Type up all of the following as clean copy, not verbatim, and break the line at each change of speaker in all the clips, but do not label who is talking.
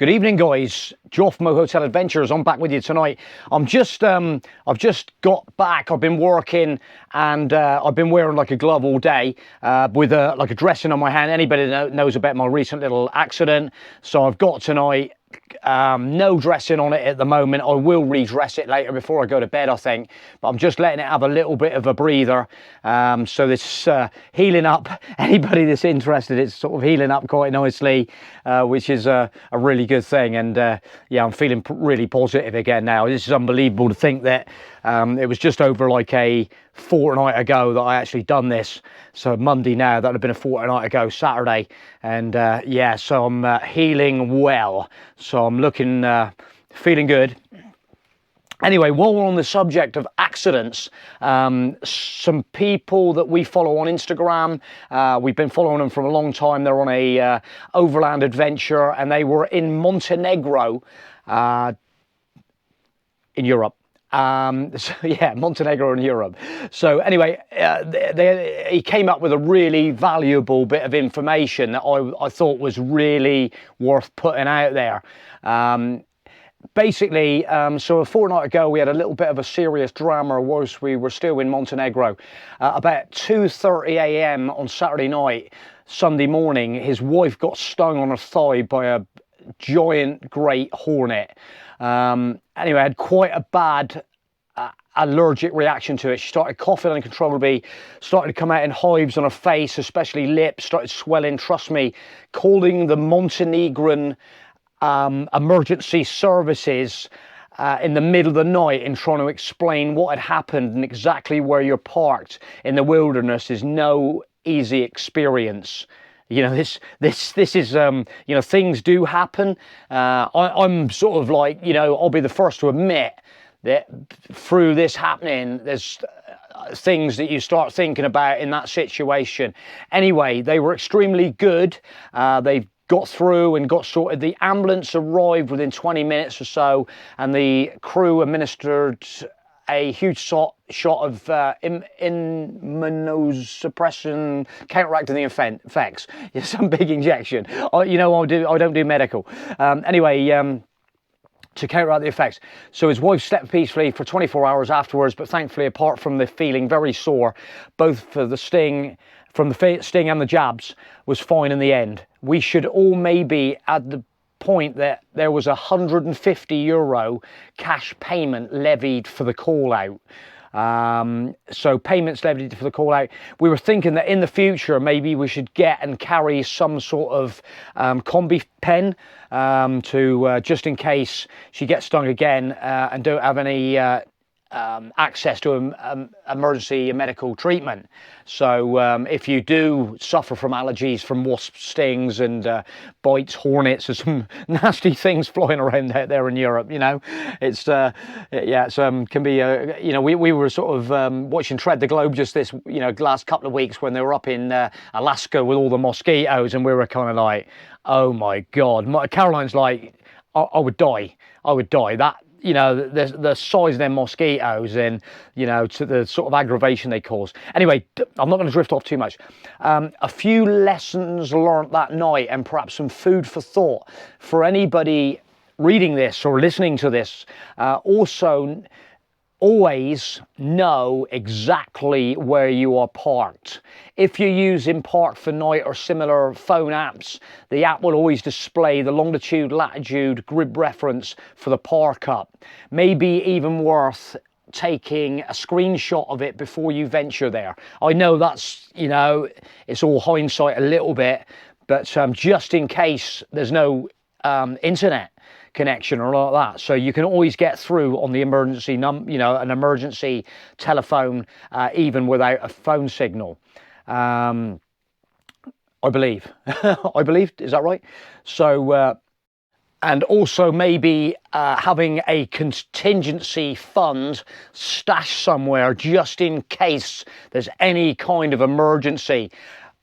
Good evening, guys. Joe from Hotel Adventures. I'm back with you tonight. I've just got back. I've been working and I've been wearing like a glove all day with like a dressing on my hand. Anybody that knows about my recent little accident. So I've got tonight no dressing on it at the moment. I will redress it later before I go to bed, I think. But I'm just letting it have a little bit of a breather. So this healing up. Anybody that's interested, it's sort of healing up quite nicely, which is a really good thing. And yeah, I'm feeling really positive again now. This is unbelievable to think that it was just over like a fortnight ago that I actually done this. So Monday now, that would have been a fortnight ago, Saturday. And yeah, so I'm healing well. So I'm looking, feeling good. Anyway, while we're on the subject of accidents, some people that we follow on Instagram, we've been following them for a long time. They're on a overland adventure and they were in Montenegro in Europe. So yeah, Montenegro in Europe. So anyway, he came up with a really valuable bit of information that I thought was really worth putting out there. Basically, so a fortnight ago, we had a little bit of a serious drama whilst we were still in Montenegro. About 2:30 a.m. on Saturday night, Sunday morning, his wife got stung on her thigh by a giant great hornet. Anyway, I had quite a bad allergic reaction to it. She started coughing uncontrollably, started to come out in hives on her face, especially lips, started swelling. Trust me, calling the Montenegrin emergency services in the middle of the night and trying to explain what had happened and exactly where you're parked in the wilderness is no easy experience. You know, this is, you know, things do happen. I'm sort of like, you know, I'll be the first to admit that through this happening, there's things that you start thinking about in that situation. Anyway, they were extremely good. They got through and got sorted. The ambulance arrived within 20 minutes or so, and the crew administered a huge shot of immunosuppression, counteracting the effects. Yeah, some big injection. You know, I don't do medical. Anyway, to counteract the effects. So his wife slept peacefully for 24 hours afterwards, but thankfully, apart from the feeling very sore, both for the sting, from the sting and the jabs, was fine in the end. We should all maybe at the point that there was €150 cash payment levied for the call out. So payments levied for the call out. We were thinking that in the future, maybe we should get and carry some sort of combi pen to just in case she gets stung again and don't have any access to emergency medical treatment. So if you do suffer from allergies from wasp stings and bites, hornets, there's some nasty things flying around out there in Europe, you know. It's yeah, it's can be you know, we were sort of watching Tread the Globe just this, you know, last couple of weeks when they were up in Alaska with all the mosquitoes, and we were kind of like, oh my God. Caroline's like, I would die. That, you know, the size of them mosquitoes and, you know, to the sort of aggravation they cause. Anyway, I'm not going to drift off too much. A few lessons learnt that night and perhaps some food for thought for anybody reading this or listening to this. Also, always know exactly where you are parked. If you're using Park for Night or similar phone apps, the app will always display the longitude, latitude, grid reference for the park up. Maybe even worth taking a screenshot of it before you venture there. I know that's, you know, it's all hindsight a little bit, but just in case there's no internet connection or like that, so you can always get through on the emergency you know, an emergency telephone even without a phone signal. I believe I believe, is that right? So and also maybe having a contingency fund stashed somewhere just in case there's any kind of emergency.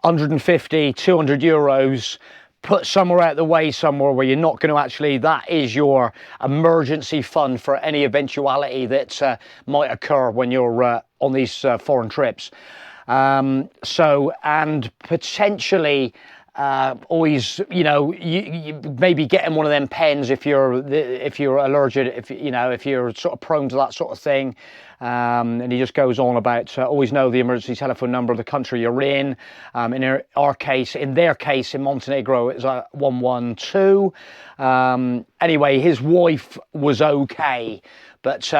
150, 200 euros put somewhere out the way, somewhere where you're not going to actually, that is your emergency fund for any eventuality that might occur when you're on these foreign trips. So, and potentially always, you know, you maybe getting one of them pens if you're allergic, if you're sort of prone to that sort of thing. And he just goes on about always know the emergency telephone number of the country you're in. In their case, in Montenegro, it's 112. Anyway, his wife was okay, but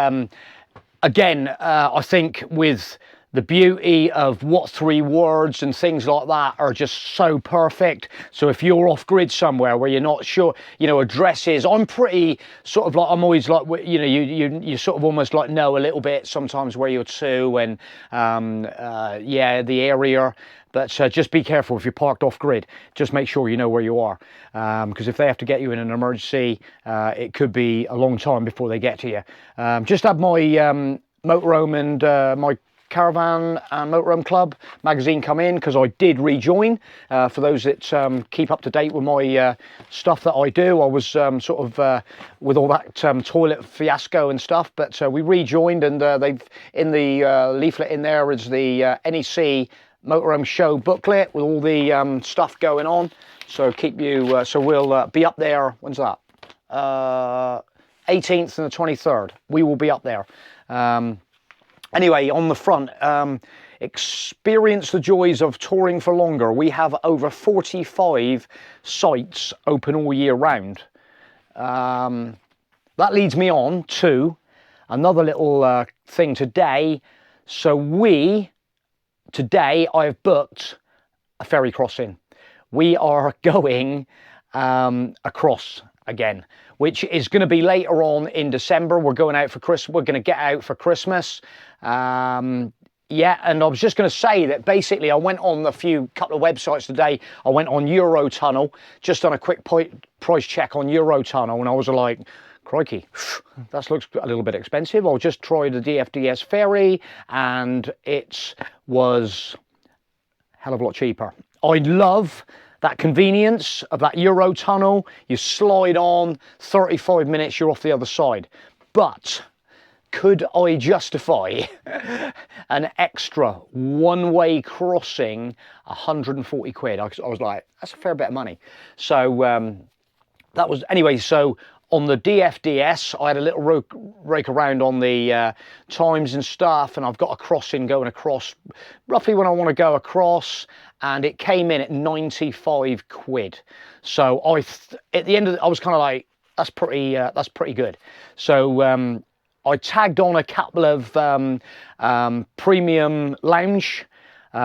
again, I think with the beauty of what 3 words and things like that are just so perfect. So if you're off grid somewhere where you're not sure, you know, addresses, I'm pretty sort of like, I'm always like, you know, you sort of almost like know a little bit sometimes where you're to and yeah, the area. But just be careful if you're parked off grid. Just make sure you know where you are, because if they have to get you in an emergency, it could be a long time before they get to you. Just had my Motorhome and my Caravan and Motorhome Club magazine come in, because I did rejoin. For those that keep up to date with my stuff that I do, I was sort of with all that toilet fiasco and stuff, but we rejoined, and they've in the leaflet in there is the NEC Motorhome show booklet with all the stuff going on. So keep you. So we'll be up there. When's that? 18th and the 23rd. We will be up there. Anyway, on the front, experience the joys of touring for longer. We have over 45 sites open all year round. That leads me on to another little thing today. So today I've booked a ferry crossing. We are going across again, which is going to be later on in December. We're going out for Christmas. We're going to get out for Christmas. Yeah, and I was just going to say that basically I went on couple of websites today. I went on Eurotunnel, just done a quick price check on Eurotunnel, and I was like, crikey, that looks a little bit expensive. I'll just try the DFDS ferry, and it was a hell of a lot cheaper. I love that convenience of that Eurotunnel. You slide on, 35 minutes, you're off the other side. But could I justify an extra one-way crossing 140 quid? I was like, that's a fair bit of money. So that was, anyway, so on the DFDS, I had a little rake around on the times and stuff, and I've got a crossing going across roughly when I want to go across, and it came in at 95 quid. So at the end of I was kind of like, that's pretty good. So I tagged on a couple of premium lounge.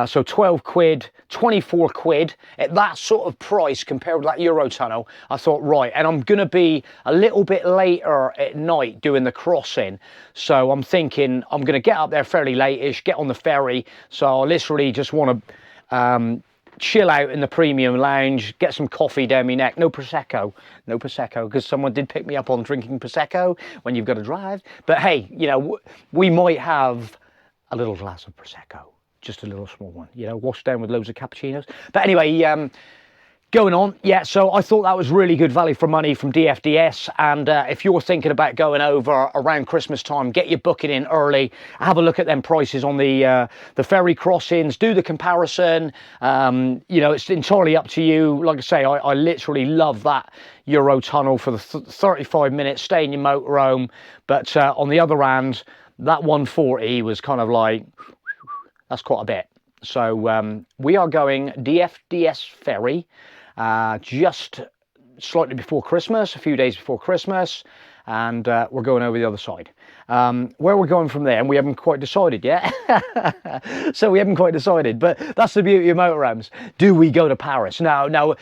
So 12 quid, 24 quid, at that sort of price compared with that Eurotunnel, I thought, right, and I'm going to be a little bit later at night doing the crossing. So I'm thinking I'm going to get up there fairly late-ish, get on the ferry. So I literally just want to chill out in the premium lounge, get some coffee down my neck. No Prosecco, because someone did pick me up on drinking Prosecco when you've got to drive. But hey, you know, we might have a little glass of Prosecco. Just a little small one, you know, washed down with loads of cappuccinos. But anyway, going on, yeah, so I thought that was really good value for money from DFDS. And if you're thinking about going over around Christmas time, get your booking in early, have a look at them prices on the ferry crossings, do the comparison. You know, it's entirely up to you. Like I say, I literally love that Eurotunnel for the 35 minutes, stay in your motorhome. But on the other hand, that 140 was kind of like, that's quite a bit. So we are going DFDS ferry just slightly before Christmas, a few days before Christmas, and we're going over the other side. Where we're going from there, and we haven't quite decided yet. So we haven't quite decided, but that's the beauty of motorhomes. Do we go to Paris? No.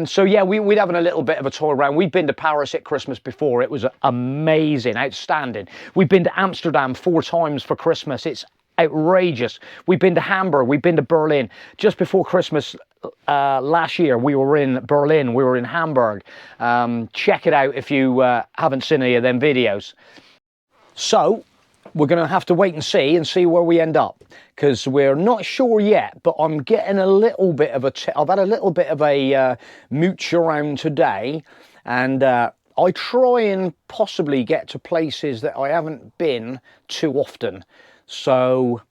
So yeah, we're having a little bit of a tour around. We've been to Paris at Christmas before. It was amazing, outstanding. We've been to Amsterdam 4 times for Christmas. It's outrageous. We've been to Hamburg, we've been to Berlin. Just before Christmas last year, we were in Berlin, we were in Hamburg. Check it out if you haven't seen any of them videos. So we're going to have to wait and see where we end up, because we're not sure yet. But I'm getting a little bit of I've had a little bit of a mooch around today, and I try and possibly get to places that I haven't been too often. So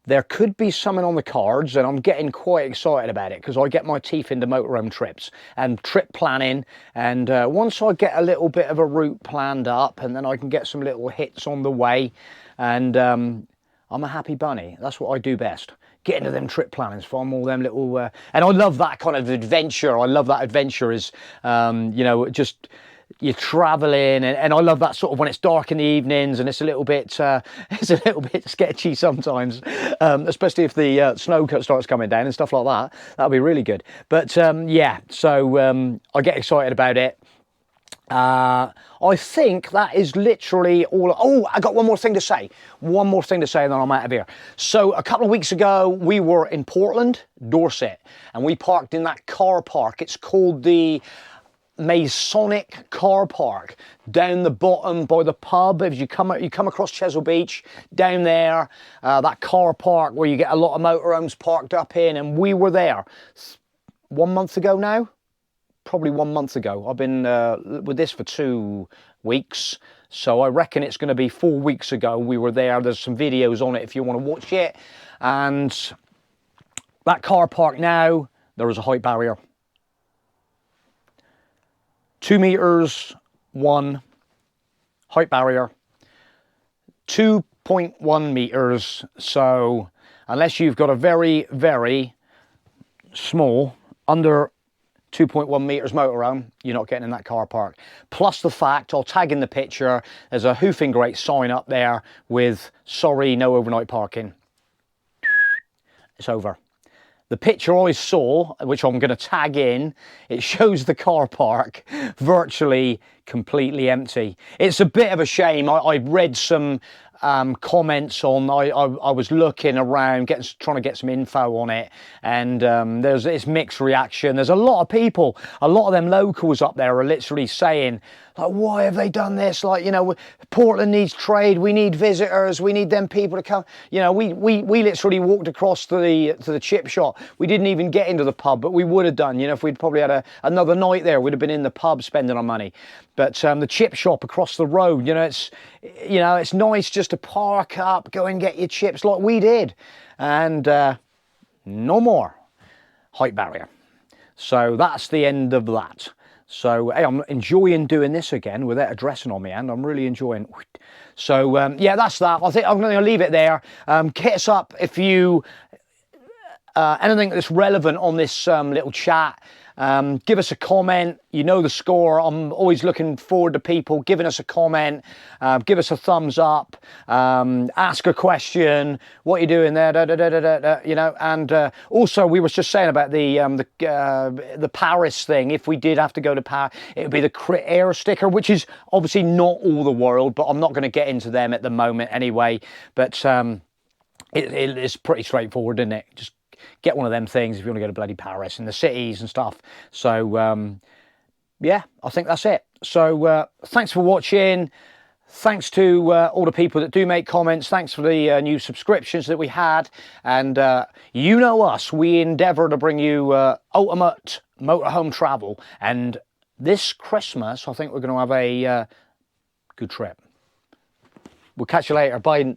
there could be something on the cards, and I'm getting quite excited about it because I get my teeth into motorhome trips and trip planning. And once I get a little bit of a route planned up, and then I can get some little hits on the way, and I'm a happy bunny. That's what I do best. Get into them trip plannings, find all them little, and I love that kind of adventure. I love that adventure is, you know, just you're traveling, and I love that sort of when it's dark in the evenings and it's a little bit sketchy sometimes, especially if the snow starts coming down and stuff like that. That'll be really good. But yeah, so I get excited about it. I think that is literally all. Oh, I got one more thing to say. One more thing to say, and then I'm out of here. So a couple of weeks ago, we were in Portland, Dorset, and we parked in that car park. It's called the Masonic Car Park, down the bottom by the pub. If you come across Chesil Beach, down there, that car park where you get a lot of motorhomes parked up in, and we were there 1 month ago now. Probably 1 month ago. I've been with this for 2 weeks, so I reckon it's going to be 4 weeks ago we were there. There's some videos on it if you want to watch it. And that car park now, there is a height barrier. 2 meters, 1 height barrier. 2.1 meters. So unless you've got a very, very small, under 2.1 meters motorhome, you're not getting in that car park. Plus the fact, I'll tag in the picture, there's a hoofing great sign up there with sorry, no overnight parking. It's over. The picture I saw, which I'm going to tag in, it shows the car park virtually completely empty. It's a bit of a shame. I read some comments on, I was looking around, trying to get some info on it, and it's mixed reaction. There's a lot of people, a lot of them locals up there are literally saying, like, why have they done this? Like, you know, Portland needs trade, we need visitors, we need them people to come. You know, we literally walked across to the chip shop. We didn't even get into the pub, but we would have done, you know, if we'd probably had another night there, we'd have been in the pub spending our money. But the chip shop across the road, you know, it's nice just to park up, go and get your chips like we did. And no more height barrier. So that's the end of that. So hey, I'm enjoying doing this again without a dressing on my hand. I'm really enjoying. So yeah, that's that. I think I'm going to leave it there. Hit us up if you anything that's relevant on this little chat. Give us a comment. You know the score. I'm always looking forward to people giving us a comment. Give us a thumbs up. Ask a question. What are you doing there? You know. And also, we were just saying about the Paris thing. If we did have to go to Paris, it would be the Crit Air sticker, which is obviously not all the world. But I'm not going to get into them at the moment anyway. But it's pretty straightforward, isn't it? Just get one of them things if you want to go to bloody Paris and the cities and stuff. So yeah, I think that's it. So thanks for watching. Thanks to all the people that do make comments. Thanks for the new subscriptions that we had. And you know us, we endeavour to bring you ultimate motorhome travel. And this Christmas, I think we're going to have a good trip. We'll catch you later. Bye.